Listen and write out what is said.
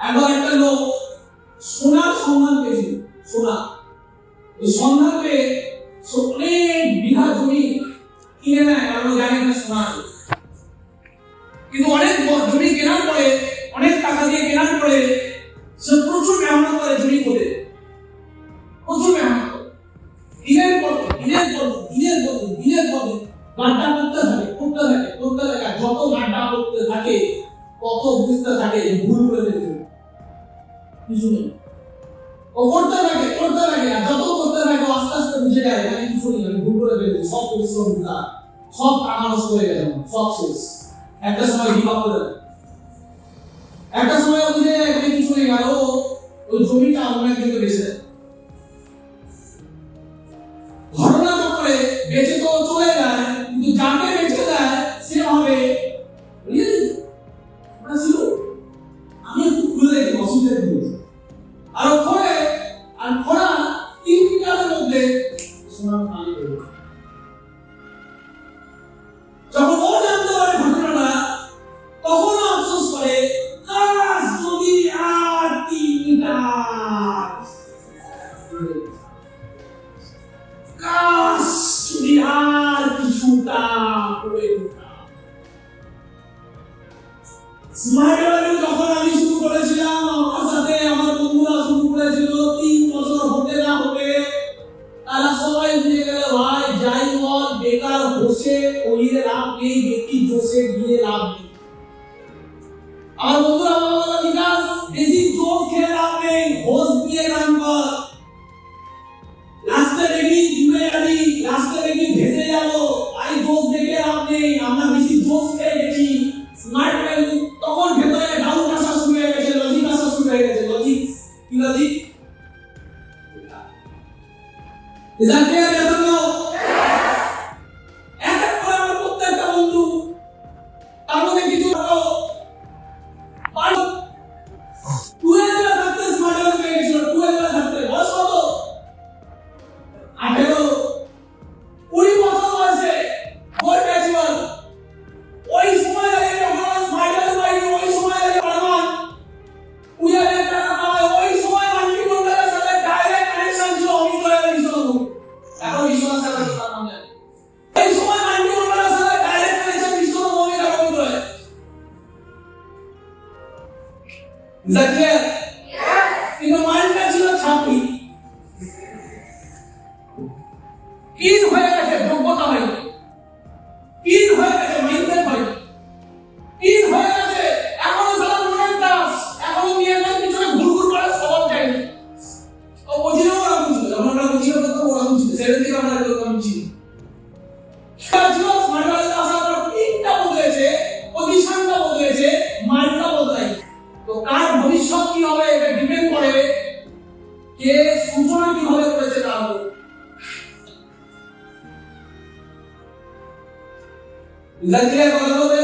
এবং একটা লোক সোনার সন্ধান পেয়েছিল। সোনা ওই সন্ধান পেয়ে অনেক বিঘা জমি কিনে নেয়, কারণ জানে না সোনা আছে। কিন্তু অনেক জমি কেনার পরে, অনেক টাকা দিয়ে কেনার পরে সে প্রচুর মেহনত করে জমি করে, প্রচুর মেহনত করে, দিনের পর দিনের পর গাড্ডা করতে থাকে। যত গাড্ডা করতে থাকে তত বুঝতে থাকে যে ভুল করে ফেলেছে, কিছু নেই। ও করতে থাকে, আর যত করতে থাকে আস্তে আস্তে বুঝে যায় এখানে কিছু নেই, আমি ভুল করে ফেলেছি, সব পরিশ্রম বৃথা, সব টাকা নষ্ট হয়ে গেল, সব শেষ। একটা সময় গিভ আপ করে দেয়, একটা সময় বুঝে যায় এখানে কিছু নেই, আর ওই জমিটা অন্য একজনকে বেচে দেয়। ঘটনা চক্রে বেঁচে তো চলে যায়, কিন্তু যাকে বেঁচে দেয় সে ভাবে আমি একটু খুলে দেখি অসুবিধা কি হয়েছে, আর খোঁড়া 3 মিটারের মধ্যে সোনার পানি বের হয়। যখন ও জানতে পারে ঘটনাটা, তখন আফসোস করে কাশ যদি আর 3 মিটার, কাশ যদি আর কিছুটা করে দিতাম। স্মার্ট ভ্যালু যখন আমি শুরু করেছিলাম, আমার সাথে আমার বন্ধুরা শুরু করেছিল, 3 বছর হতে না হতে তারা সবাই বুঝে গেল ভাই যাই বল বেকার বসে ওইয়ে লাভ নেই, বেশি জোশে গিয়ে লাভ নেই। আমার বন্ধুরা বলল বিকাশ বেশি জোশ খেয়ে লাভ নেই, হোশ দিয়ে কাম কর, রাস্তা দেখি ডুবে যাবি, রাস্তা দেখি ভেসে যাবো, আই জোশ দেখে লাভ নেই, আমরা বেশি জোশ খেয়ে গেছি। স্মার্ট ভ্যালু তখন ভেতরে ডাউট আসা শুরু হয়ে গেছে, লজিক আসা শুরু হয়ে গেছে। লজিক কি logic? Is that clear? Yes or no? এক করে আমার প্রত্যেকটা বন্ধু তার মধ্যে কিছু হলো, পারো 12 এ থাকতে স্মার্ট ভ্যালু পেয়ে গেছিল, 12 এ থাকতে বয়স কত? 18 20 বছর বয়সে গোল্ড ম্যাচুয়াল। ওই সময় আগে যখন স্মার্ট ভ্যালু পাইনি, ওই সময় আগে পারমান 2000 টাকা পাওয়া, ওই সময় মাল্টি কন্ট্রাক্টের সাথে ডাইরেক্ট কানেকশন ছিল অমিত রায়ের বিশ্বনাথ। এখন বিশ্বনাথ স্যার তার নাম জানে, এই সময় মাল্টি কন্ট্রাক্টের সাথে ডাইরেক্ট কানেকশন বিশ্বনাথ অমিত আর Amit Roy. Is that clear? কিন্তু মাইন্ডটা ছিল ছাপি, কিন হয়ে গেছে, যোগ্যতা হয়নি, কিন হয়ে গেছে, মাইন্ডসেট হয়নি, কিন হয়ে গেছে, এখনো সারা মনের দাস, এখনো মেয়েদের পিছনে ঘুরঘুর করে স্বভাব যায়নি। ও বুঝিও ওরা বুঝলো, যখন আমরা বুঝিও তো ওরা বুঝলো, 70 আমরা এরকম বুঝি। স্মার্ট ভ্যালু আসার পর তিনটা বদলেছে, পজিশনটা বদলেছে, মাইন্ডটা বদলাই। তো কার ভবিষ্যৎ কি হবে এটা ডিপেন্ড করে কে সূচনা কিভাবে করেছে তার উপর। ইজাজিয়া কথা বলতে